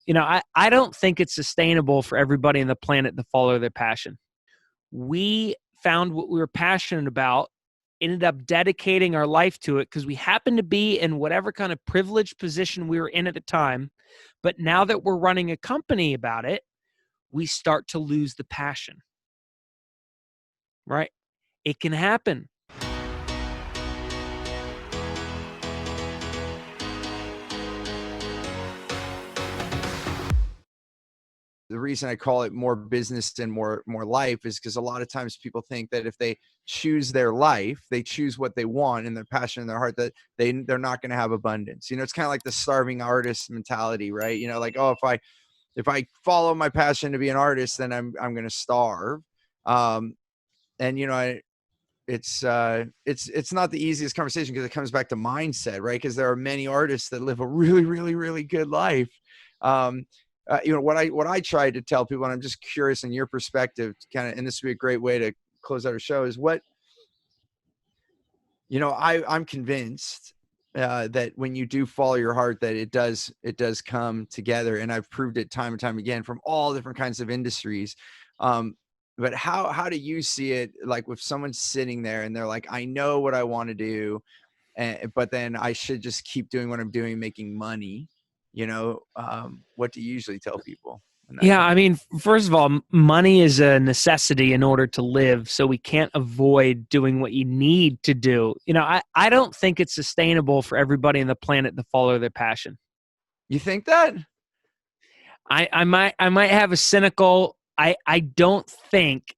I don't think it's sustainable for everybody on the planet to follow their passion. We found what we were passionate about, ended up dedicating our life to it because we happened to be in whatever kind of privileged position we were in at the time. But now that we're running a company about it, we start to lose the passion, right? It can happen. The reason I call it more business and more life is because a lot of times people think that if they choose their life, they choose what they want and their passion in their heart, that they're not going to have abundance. It's kind of like the starving artist mentality, right? Like, oh, if I follow my passion to be an artist, then I'm going to starve. And it's not the easiest conversation because it comes back to mindset, right? Because there are many artists that live a really, really, really good life. What I try to tell people, and I'm just curious in your perspective, and this would be a great way to close out our show, is I'm convinced that when you do follow your heart, that it does come together, and I've proved it time and time again from all different kinds of industries. But how do you see it? Like, if someone's sitting there and they're like, I know what I want to do, but then I should just keep doing what I'm doing, making money. What do you usually tell people? Yeah, I mean, first of all, money is a necessity in order to live, so we can't avoid doing what you need to do. I don't think it's sustainable for everybody on the planet to follow their passion. You think that? I might have a cynical. I don't think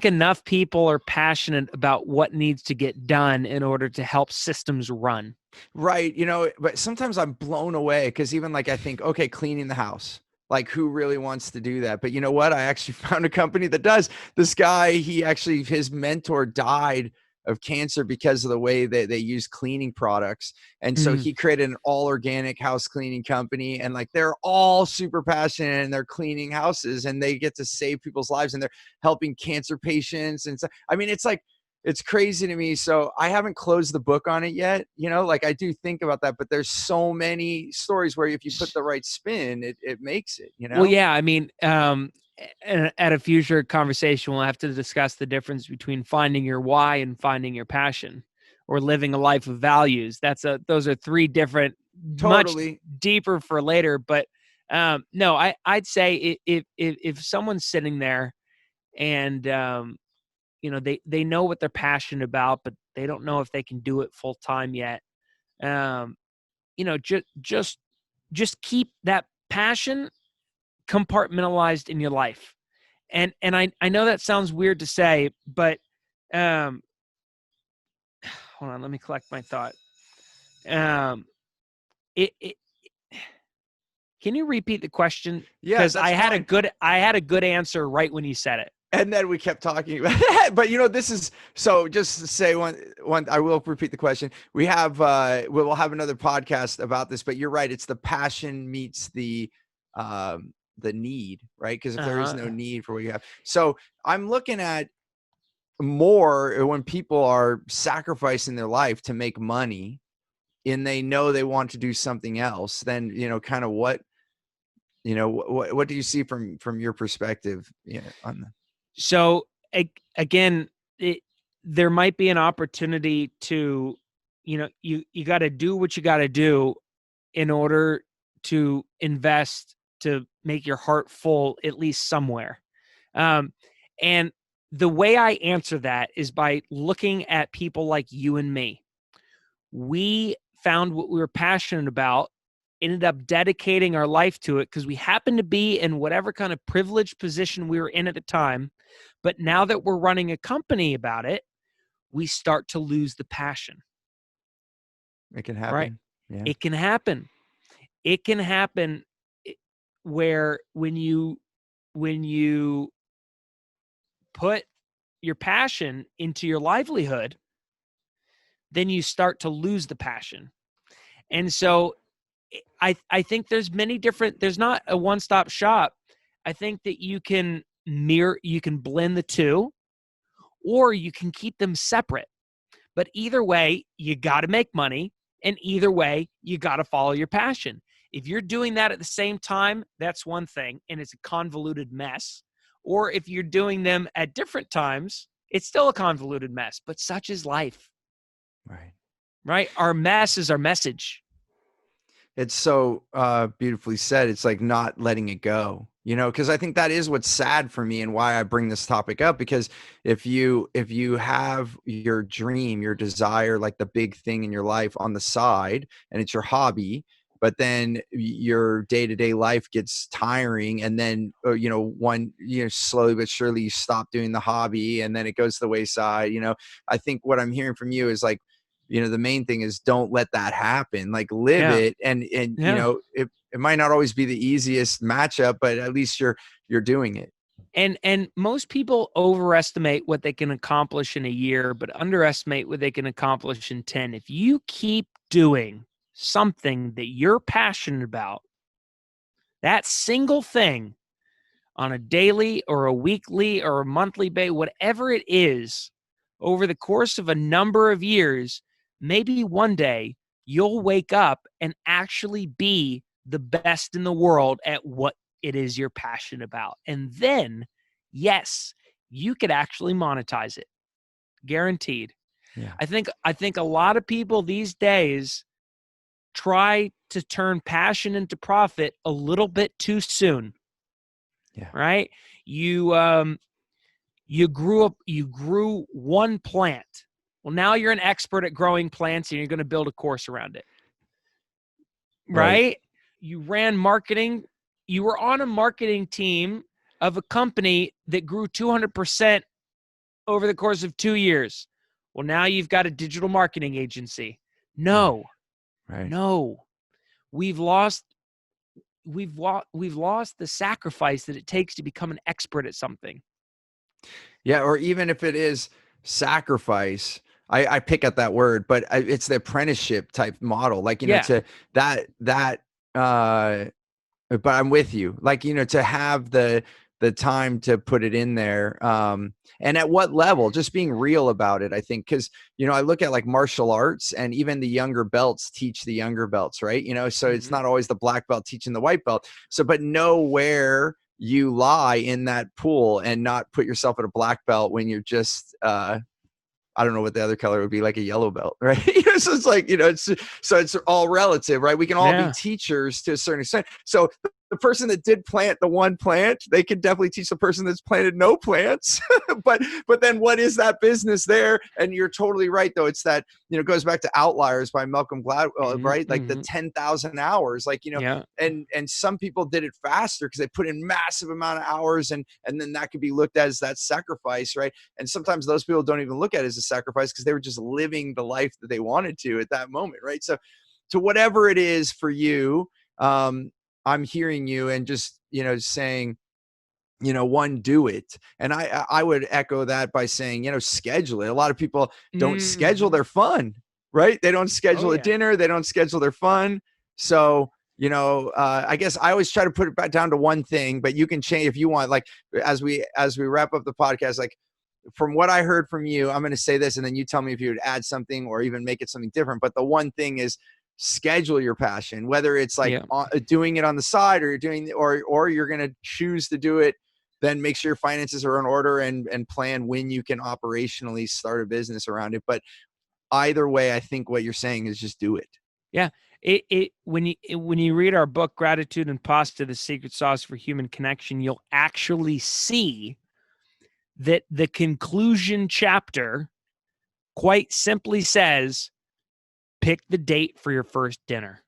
enough people are passionate about what needs to get done in order to help systems run. Right. But sometimes I'm blown away because even like I think, okay, cleaning the house, like who really wants to do that? But you know what? I actually found a company that does. This guy, his mentor died of cancer because of the way that they use cleaning products. And so he created an all organic house cleaning company, and like, they're all super passionate and they're cleaning houses and they get to save people's lives and they're helping cancer patients. And so, I mean, it's crazy to me. So I haven't closed the book on it yet. Like I do think about that, but there's so many stories where if you put the right spin, it makes it, Well, yeah, I mean, at a future conversation, we'll have to discuss the difference between finding your why and finding your passion, or living a life of values. Those are three different, totally much deeper for later. But no, I'd say if someone's sitting there and they know what they're passionate about, but they don't know if they can do it full time yet. Just keep that passion compartmentalized in your life. And I know that sounds weird to say, but hold on, let me collect my thought. Can you repeat the question? Yeah, because I had a good answer right when you said it. And then we kept talking about it. But this is, so just to say one, I will repeat the question. We have, we'll have another podcast about this, but you're right. It's the passion meets the need, right? Because if there is no need for what you have. So I'm looking at more when people are sacrificing their life to make money and they know they want to do something else, then, kind of what do you see from your perspective on that? So again, there might be an opportunity to, you got to do what you got to do in order to invest, to make your heart full, at least somewhere. And the way I answer that is by looking at people like you and me. We found what we were passionate about, ended up dedicating our life to it because we happened to be in whatever kind of privileged position we were in at the time. But now that we're running a company about it, we start to lose the passion. It can happen. Right? Yeah. It can happen. It can happen where when you put your passion into your livelihood, then you start to lose the passion. And so I think there's not a one-stop shop. I think that you can blend the two, or you can keep them separate. But either way, you got to make money, and either way, you got to follow your passion. If you're doing that at the same time, that's one thing, and it's a convoluted mess. Or if you're doing them at different times, it's still a convoluted mess, but such is life. Right. Right? Our mess is our message. It's so beautifully said. It's like not letting it go, because I think that is what's sad for me and why I bring this topic up. Because if you have your dream, your desire, like the big thing in your life on the side, and it's your hobby, but then your day-to-day life gets tiring, and then slowly but surely you stop doing the hobby, and then it goes to the wayside. I think what I'm hearing from you is like, the main thing is don't let that happen. Like live it. And it might not always be the easiest matchup, but at least you're doing it. And most people overestimate what they can accomplish in a year, but underestimate what they can accomplish in 10. If you keep doing something that you're passionate about, that single thing on a daily or a weekly or a monthly basis, whatever it is, over the course of a number of years, maybe one day you'll wake up and actually be the best in the world at what it is you're passionate about. And then, yes, you could actually monetize it. Guaranteed. Yeah. I think a lot of people these days try to turn passion into profit a little bit too soon. Yeah. Right? You grew one plant. Well, now you're an expert at growing plants and you're going to build a course around it. Right? You ran marketing. You were on a marketing team of a company that grew 200% over the course of 2 years. Well, now you've got a digital marketing agency. No. Right. No. We've lost the sacrifice that it takes to become an expert at something. Yeah. Or even if it is sacrifice, I pick at that word, but it's the apprenticeship type model. Like, to that, but I'm with you. Like, to have the time to put it in there. And at what level, just being real about it, I think, because, I look at like martial arts, and even the younger belts teach the younger belts, right? So it's not always the black belt teaching the white belt. So, but know where you lie in that pool and not put yourself at a black belt when you're just, I don't know what the other color would be, like a yellow belt, right? So it's like, it's all relative, right? We can all be teachers to a certain extent. So the person that did plant the one plant, they could definitely teach the person that's planted no plants. but then what is that business there? And you're totally right, though. It's that, it goes back to Outliers by Malcolm Gladwell, right? Like the 10,000 hours, like, and some people did it faster because they put in massive amount of hours, and then that could be looked at as that sacrifice, right? And sometimes those people don't even look at it as a sacrifice because they were just living the life that they wanted to at that moment, right? So to whatever it is for you, I'm hearing you and just, saying, one, do it. And I would echo that by saying, schedule it. A lot of people don't schedule their fun, right? They don't schedule a dinner. They don't schedule their fun. So, I guess I always try to put it back down to one thing, but you can change if you want. Like, as we wrap up the podcast, like, from what I heard from you, I'm going to say this, and then you tell me if you would add something or even make it something different. But the one thing is, schedule your passion, whether it's like doing it on the side, or you're doing, or you're going to choose to do it. Then make sure your finances are in order, and plan when you can operationally start a business around it. But either way, I think what you're saying is just do it. Yeah. When you read our book, Gratitude and Pasta, The Secret Sauce for Human Connection, you'll actually see that the conclusion chapter quite simply says, pick the date for your first dinner.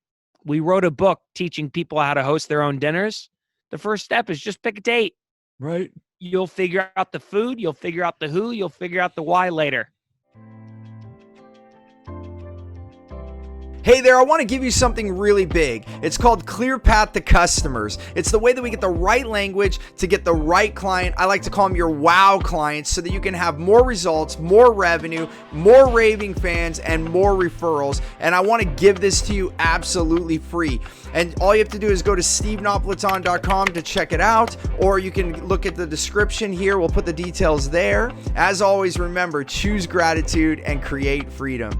We wrote a book teaching people how to host their own dinners. The first step is just pick a date. Right. You'll figure out the food. You'll figure out the who. You'll figure out the why later. Hey there, I want to give you something really big. It's called Clear Path to Customers. It's the way that we get the right language to get the right client. I like to call them your wow clients, so that you can have more results, more revenue, more raving fans, and more referrals. And I want to give this to you absolutely free. And all you have to do is go to stevenapolitan.com to check it out, or you can look at the description here. We'll put the details there. As always, remember, choose gratitude and create freedom.